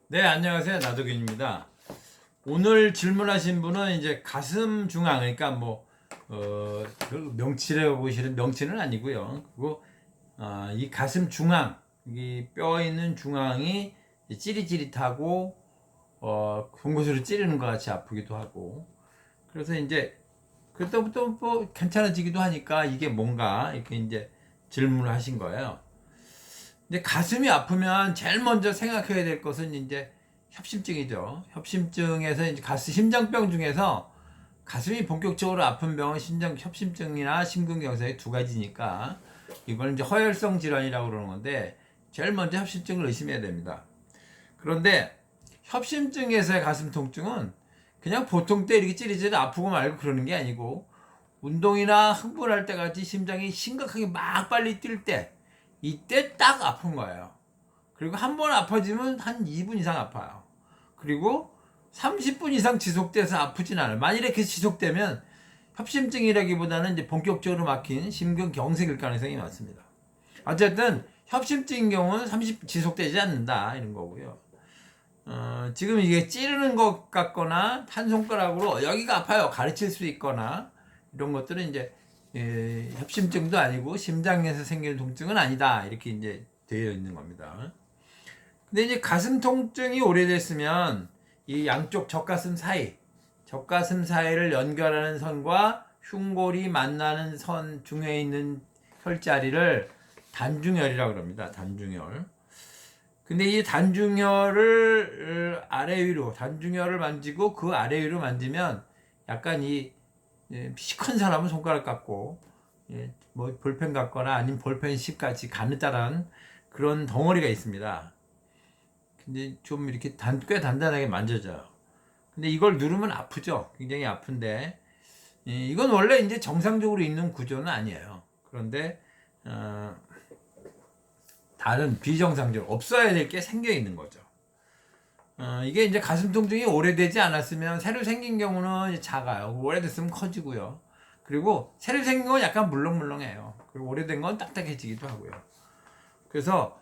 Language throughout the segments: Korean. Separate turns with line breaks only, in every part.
네, 안녕하세요. 나도균입니다. 오늘 질문하신 분은 이제 가슴 중앙, 그러니까 그 명치라고 보시는 명치는 아니고요. 그리고 이 가슴 중앙, 이 뼈 있는 중앙이 찌릿찌릿하고 송곳으로 찌르는 것 같이 아프기도 하고, 그래서 이제 그때부터 뭐 괜찮아지기도 하니까 이게 뭔가 이렇게 이제 질문을 하신 거예요. 근데 가슴이 아프면 제일 먼저 생각해야 될 것은 이제 협심증이죠. 협심증에서 이제 심장병 중에서 가슴이 본격적으로 아픈 병은 협심증이나 심근경색이 두 가지니까 이걸 이제 허혈성 질환이라고 그러는 건데 제일 먼저 협심증을 의심해야 됩니다. 그런데 협심증에서의 가슴 통증은 그냥 보통 때 이렇게 찌릿찌릿 아프고 말고 그러는 게 아니고 운동이나 흥분할 때 같이 심장이 심각하게 막 빨리 뛸 때 이때 딱 아픈 거예요. 그리고 한 번 아파지면 한 2분 이상 아파요. 그리고 30분 이상 지속돼서 아프진 않아요. 만일에 그 지속되면 협심증이라기보다는 이제 본격적으로 막힌 심근경색일 가능성이 많습니다. 어쨌든 협심증인 경우는 30분 지속되지 않는다 이런 거고요. 지금 이게 찌르는 것 같거나 한 손가락으로 여기가 아파요 가르칠 수 있거나 이런 것들은 이제 협심증도 아니고 심장에서 생기는 통증은 아니다 이렇게 이제 되어 있는 겁니다. 근데 이제 가슴 통증이 오래됐으면 이 양쪽 젖가슴 사이를 연결하는 선과 흉골이 만나는 선 중에 있는 혈자리를 단중혈이라고 그럽니다. 단중혈. 근데 이 단중혈을 아래 위로 단중혈을 만지고 그 아래 위로 만지면 약간 이 피 큰 사람은 손가락 같고 뭐 볼펜 같거나 아니면 볼펜 십 같이 가느다란 그런 덩어리가 있습니다. 근데 좀 이렇게 꽤 단단하게 만져져요. 근데 이걸 누르면 아프죠. 굉장히 아픈데 이건 원래 이제 정상적으로 있는 구조는 아니에요. 그런데 다른 비정상적 없어야 될 게 생겨 있는 거죠. 이게 이제 가슴 통증이 오래되지 않았으면 새로 생긴 경우는 이제 작아요. 오래됐으면 커지고요. 그리고 새로 생긴 건 약간 물렁물렁해요. 그리고 오래된 건 딱딱해지기도 하고요. 그래서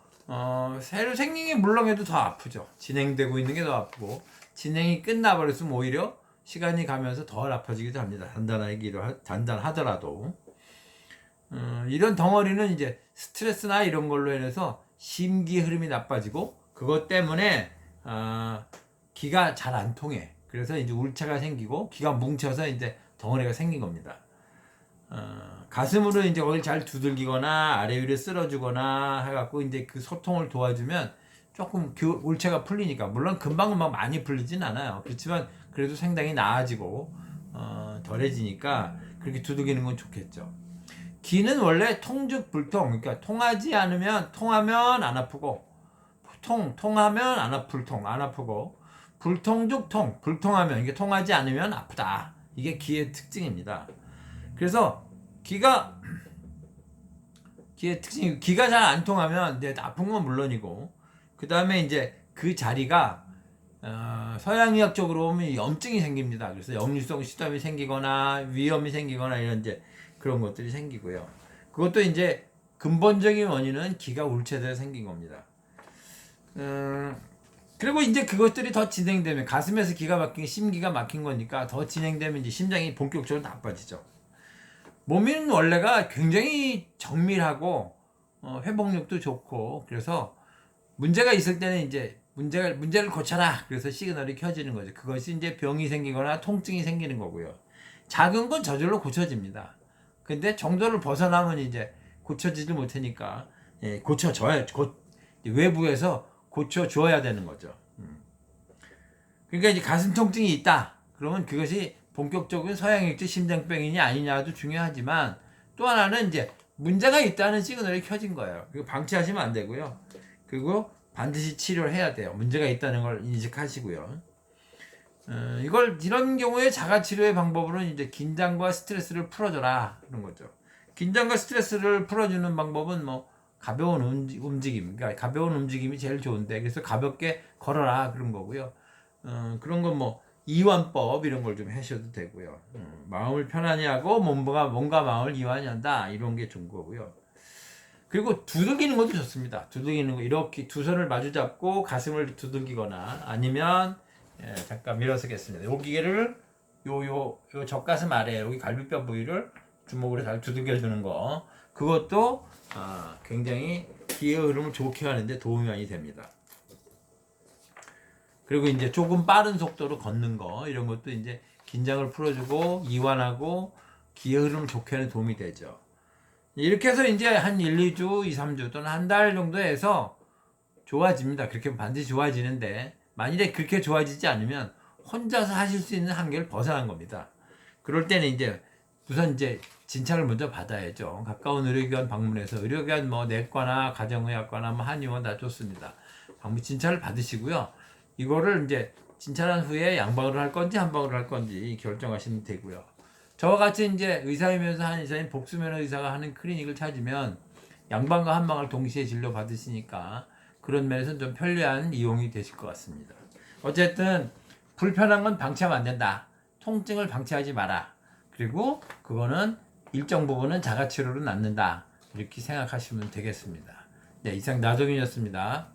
새로 생긴 게 물렁해도 더 아프죠. 진행되고 있는 게 더 아프고 진행이 끝나버렸으면 오히려 시간이 가면서 덜 아파지기도 합니다. 단단하더라도 이런 덩어리는 이제 스트레스나 이런 걸로 인해서 심기 흐름이 나빠지고 그것 때문에 기가 잘 안 통해. 그래서 이제 울체가 생기고 기가 뭉쳐서 이제 덩어리가 생긴 겁니다. 가슴으로 이제 거기를 잘 두들기거나 아래 위를 쓸어주거나 해갖고 이제 그 소통을 도와주면 조금 울체가 풀리니까 물론 금방금방 많이 풀리진 않아요. 그렇지만 그래도 상당히 나아지고 덜해지니까 그렇게 두들기는 건 좋겠죠. 기는 원래 통즉 불통, 그러니까 통하면 안 아프고 통하면 안 아프고 불통즉 불통하면 이게 통하지 않으면 아프다. 이게 기의 특징입니다. 그래서 기의 특징이 기가 잘 안 통하면 이제 아픈 건 물론이고 그 다음에 이제 그 자리가 서양의학적으로 보면 염증이 생깁니다. 그래서 역류성 식도염이 생기거나 위염이 생기거나 이런 이제 그런 것들이 생기고요. 그것도 이제 근본적인 원인은 기가 울체돼서 생긴 겁니다. 그리고 이제 그것들이 더 진행되면 가슴에서 기가 막힌 심기가 막힌 거니까 더 진행되면 이제 심장이 본격적으로 나빠지죠. 몸은 원래가 굉장히 정밀하고 회복력도 좋고 그래서 문제가 있을 때는 이제 문제를 고쳐라 그래서 시그널이 켜지는 거죠. 그것이 이제 병이 생기거나 통증이 생기는 거고요. 작은 건 저절로 고쳐집니다. 근데 정도를 벗어나면 이제 고쳐지지 못하니까 외부에서 고쳐줘야 되는 거죠. 그러니까 이제 가슴 통증이 있다. 그러면 그것이 본격적인 서양액질 심장병이냐 아니냐도 중요하지만 또 하나는 이제 문제가 있다는 시그널이 켜진 거예요. 그리고 방치하시면 안 되고요. 그리고 반드시 치료를 해야 돼요. 문제가 있다는 걸 인식하시고요. 이런 경우에 자가치료의 방법으로는 이제 긴장과 스트레스를 풀어줘라 그런 거죠. 긴장과 스트레스를 풀어주는 방법은 뭐 가벼운 움직임, 그러니까 가벼운 움직임이 제일 좋은데 그래서 가볍게 걸어라 그런 거고요. 그런 건 뭐 이완법 이런 걸 좀 하셔도 되고요. 마음을 편안히 하고 몸과 마음을 이완한다 이런 게 좋은 거고요. 그리고 두들기는 것도 좋습니다. 두들기는 거 이렇게 두 손을 마주 잡고 가슴을 두들기거나 아니면 잠깐 밀어서겠습니다. 요 기계를 요 젖가슴 아래 여기 갈비뼈 부위를 주먹으로 잘 두들겨 주는 거 그것도 굉장히 기의 흐름을 좋게 하는데 도움이 많이 됩니다. 그리고 이제 조금 빠른 속도로 걷는 거 이런 것도 이제 긴장을 풀어주고 이완하고 기의 흐름을 좋게 하는 도움이 되죠. 이렇게 해서 이제 한 1, 2주, 2, 3주 또는 한 달 정도 해서 좋아집니다. 그렇게 반드시 좋아지는데 만일에 그렇게 좋아지지 않으면 혼자서 하실 수 있는 한계를 벗어난 겁니다. 그럴 때는 이제 우선 이제 진찰을 먼저 받아야죠. 가까운 의료기관 방문해서 의료기관 뭐 내과나 가정의학과나 뭐 한의원 다 좋습니다. 방문 진찰을 받으시고요. 이거를 이제 진찰한 후에 양방으로 할 건지 한방으로 할 건지 결정하시면 되고요. 저와 같이 이제 의사이면서 한의사인 복수면허 의사가 하는 클리닉을 찾으면 양방과 한방을 동시에 진료 받으시니까 그런 면에서는 좀 편리한 이용이 되실 것 같습니다. 어쨌든 불편한 건 방치하면 안 된다. 통증을 방치하지 마라. 그리고 그거는 일정 부분은 자가치료로 낫는다. 이렇게 생각하시면 되겠습니다. 네, 이상 나동이었습니다.